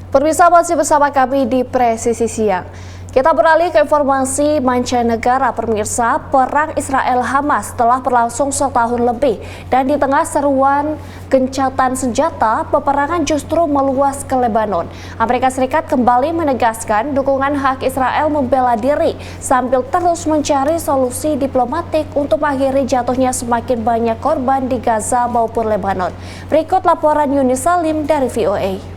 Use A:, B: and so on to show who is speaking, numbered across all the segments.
A: Pemirsa, masih bersama kami di Presisi Siang. Kita beralih ke informasi mancanegara. Pemirsa, perang Israel-Hamas telah berlangsung setahun lebih dan di tengah seruan gencatan senjata, peperangan justru meluas ke Lebanon. Amerika Serikat kembali menegaskan dukungan hak Israel membela diri sambil terus mencari solusi diplomatik untuk mengakhiri jatuhnya semakin banyak korban di Gaza maupun Lebanon. Berikut laporan Yuni Salim dari VOA.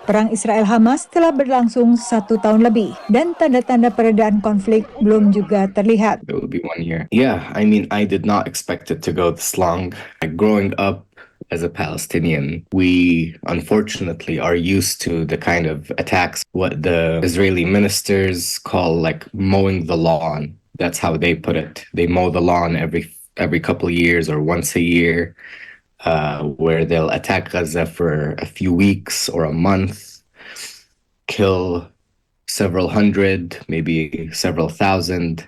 B: Perang Israel-Hamas telah berlangsung 1 tahun lebih dan tanda-tanda peredaan konflik belum juga terlihat.
C: It will be 1 year. Yeah, I mean, I did not expect it to go this long. Growing up as a Palestinian, we unfortunately are used to the kind of attacks, what the Israeli ministers call like mowing the lawn. That's how they put it. They mow the lawn every couple of years or once a year. Where they'll attack Gaza for a few weeks or a month, kill several hundred, maybe several thousand,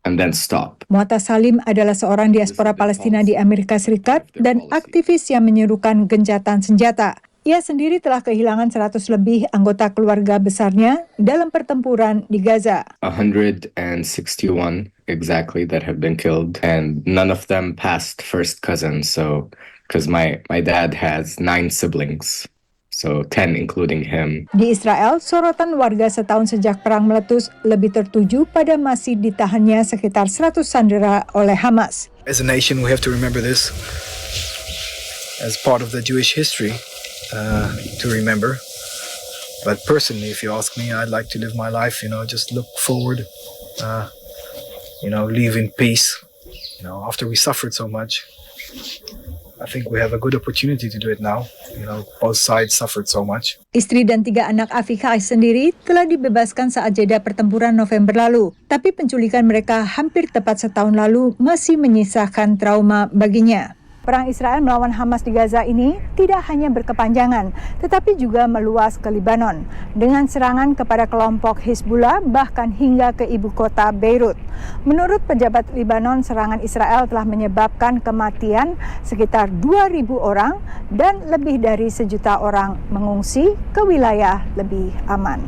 C: and then stop.
B: Mu'atas Salim adalah seorang diaspora Palestina di Amerika Serikat dan aktivis yang menyerukan gencatan senjata. Ia sendiri telah kehilangan 100 lebih anggota keluarga besarnya dalam pertempuran di Gaza.
C: 161 exactly that have been killed, and none of them passed first cousin. So, because my dad has 9 siblings, so 10 including him.
B: Di Israel, sorotan warga setahun sejak perang meletus lebih tertuju pada masih ditahannya sekitar 100 sandera oleh Hamas.
D: As a nation, we have to remember this as part of the Jewish history. To remember, but personally, if you ask me, I'd like to live my life, just look forward, live in peace. After we suffered so much, I think we have a good opportunity to do it now. Both sides suffered so much.
B: Istri dan 3 anak Afika sendiri telah dibebaskan saat jeda pertempuran November lalu, tapi penculikan mereka hampir tepat setahun lalu masih menyisakan trauma baginya. Perang Israel melawan Hamas di Gaza ini tidak hanya berkepanjangan, tetapi juga meluas ke Lebanon, dengan serangan kepada kelompok Hizbullah bahkan hingga ke ibu kota Beirut. Menurut pejabat Lebanon, serangan Israel telah menyebabkan kematian sekitar 2.000 orang dan lebih dari 1 juta orang mengungsi ke wilayah lebih aman.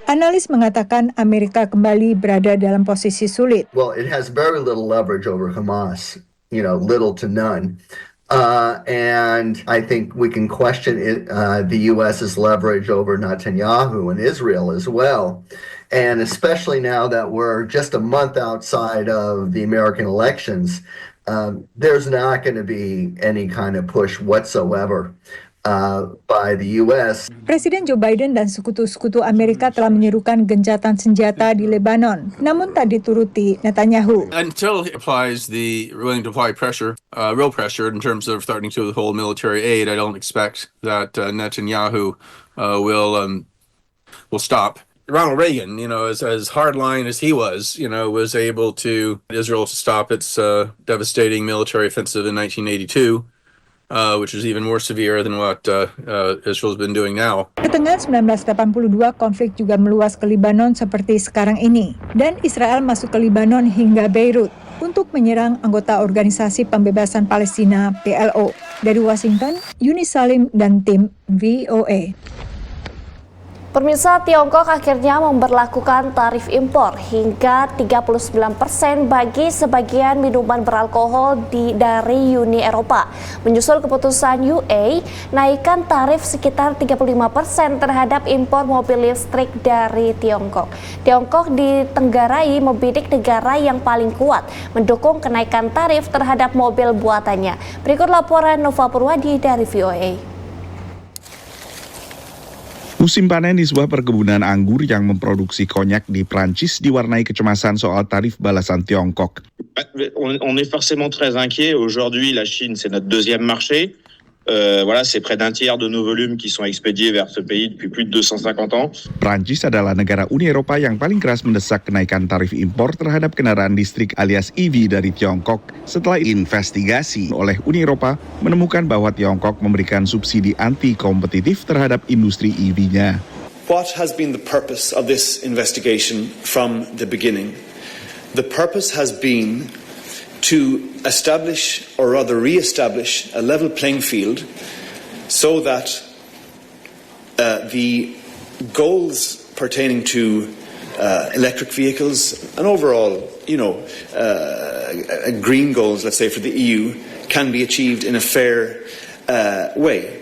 B: Analis mengatakan Amerika kembali berada dalam posisi sulit.
E: Well, it has very little leverage over Hamas. Little to none. And I think we can question the U.S.'s leverage over Netanyahu and Israel as well. And especially now that we're just a month outside of the American elections, there's not going to be any kind of push whatsoever by the U.S.
B: Presiden Joe Biden dan sekutu-sekutu Amerika telah menyerukan gencatan senjata di Lebanon, namun tak dituruti Netanyahu.
F: Until he applies willing to apply pressure, real pressure in terms of starting to withhold military aid, I don't expect that Netanyahu will stop. Ronald Reagan, as hardline as he was able to Israel to stop its devastating military offensive in 1982. Which is even more severe than what Israel's been doing now.
B: Pertengahan 1982, konflik juga meluas ke Lebanon seperti sekarang ini. Dan Israel masuk ke Lebanon hingga Beirut untuk menyerang anggota Organisasi Pembebasan Palestina PLO. Dari Washington, Yuni Salim dan tim VOA.
A: Pemirsa, Tiongkok akhirnya memberlakukan tarif impor hingga 39% bagi sebagian minuman beralkohol dari Uni Eropa. Menyusul keputusan UE, naikkan tarif sekitar 35% terhadap impor mobil listrik dari Tiongkok. Tiongkok ditenggarai membidik negara yang paling kuat mendukung kenaikan tarif terhadap mobil buatannya. Berikut laporan Nova Purwadi dari VOA.
G: Musim panen di sebuah perkebunan anggur yang memproduksi konyak di Prancis diwarnai kecemasan soal tarif balasan Tiongkok.
H: On est forcément très inquiet. Aujourd'hui, la Chine, c'est notre deuxième marché. C'est près d'un tiers de nos volumes qui sont expédiés vers ce pays depuis plus de 250 ans.
G: Prancis adalah negara Uni Eropa yang paling keras mendesak kenaikan tarif impor terhadap kendaraan listrik alias EV dari Tiongkok setelah investigasi oleh Uni Eropa menemukan bahwa Tiongkok memberikan subsidi anti-kompetitif terhadap industri EV-nya.
I: What has been the purpose of this investigation from the beginning? The purpose has been to establish, or rather re-establish, a level playing field so that the goals pertaining to electric vehicles and overall, green goals, let's say, for the EU can be achieved in a fair way.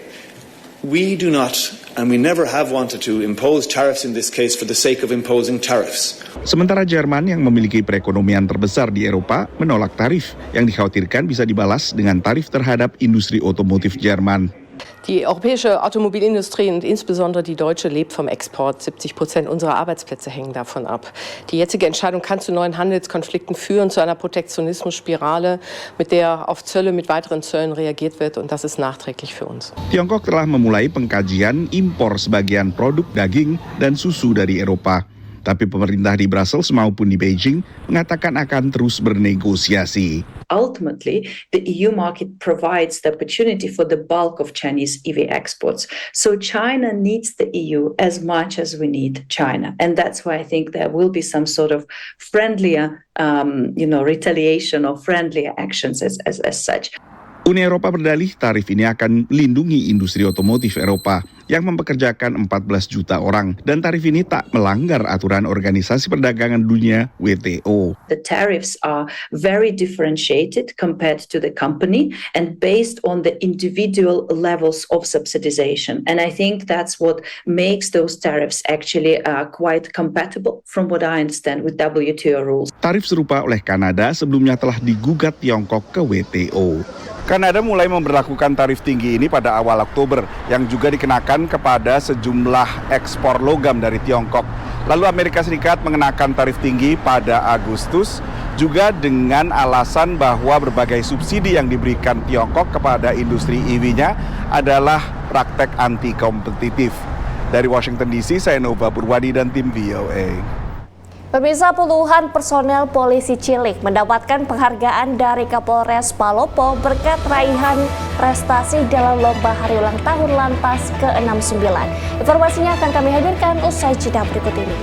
I: We do not, and we never have wanted to, impose tariffs in this case for the sake of imposing tariffs.
G: Sementara Jerman yang memiliki perekonomian terbesar di Eropa menolak tarif yang dikhawatirkan bisa dibalas dengan tarif terhadap industri otomotif Jerman.
J: Die europäische Automobilindustrie und insbesondere die deutsche lebt vom Export. 70% unserer Arbeitsplätze hängen davon ab. Die jetzige Entscheidung kann zu neuen Handelskonflikten führen, zu einer Protektionismusspirale, mit der auf Zölle mit weiteren Zöllen reagiert wird, und das ist nachträglich für uns.
G: Tiongkok telah memulai pengkajian impor sebagian produk daging dan susu dari Eropa. Tapi pemerintah di Brussels maupun di Beijing mengatakan akan terus bernegosiasi.
K: Ultimately, the EU market provides the opportunity for the bulk of Chinese EV exports. So China needs the EU as much as we need China. And that's why I think there will be some sort of friendlier, retaliation or friendlier actions as such.
G: Uni Eropa berdalih tarif ini akan melindungi industri otomotif Eropa yang mempekerjakan 14 juta orang, dan tarif ini tak melanggar aturan Organisasi Perdagangan Dunia WTO.
K: The tariffs are very differentiated compared to the company and based on the individual levels of subsidization. And I think that's what makes those tariffs actually quite compatible, from what I understand, with WTO rules.
G: Tarif serupa oleh Kanada sebelumnya telah digugat Tiongkok ke WTO. Kanada mulai memberlakukan tarif tinggi ini pada awal Oktober yang juga dikenakan kepada sejumlah ekspor logam dari Tiongkok. Lalu Amerika Serikat mengenakan tarif tinggi pada Agustus juga dengan alasan bahwa berbagai subsidi yang diberikan Tiongkok kepada industri EV-nya adalah praktek anti kompetitif. Dari Washington DC, saya Nova Purwadi dan tim VOA.
A: Pemirsa, puluhan personel polisi cilik mendapatkan penghargaan dari Kapolres Palopo berkat raihan prestasi dalam lomba hari ulang tahun Lantas ke-69. Informasinya akan kami hadirkan usai jeda berikut ini.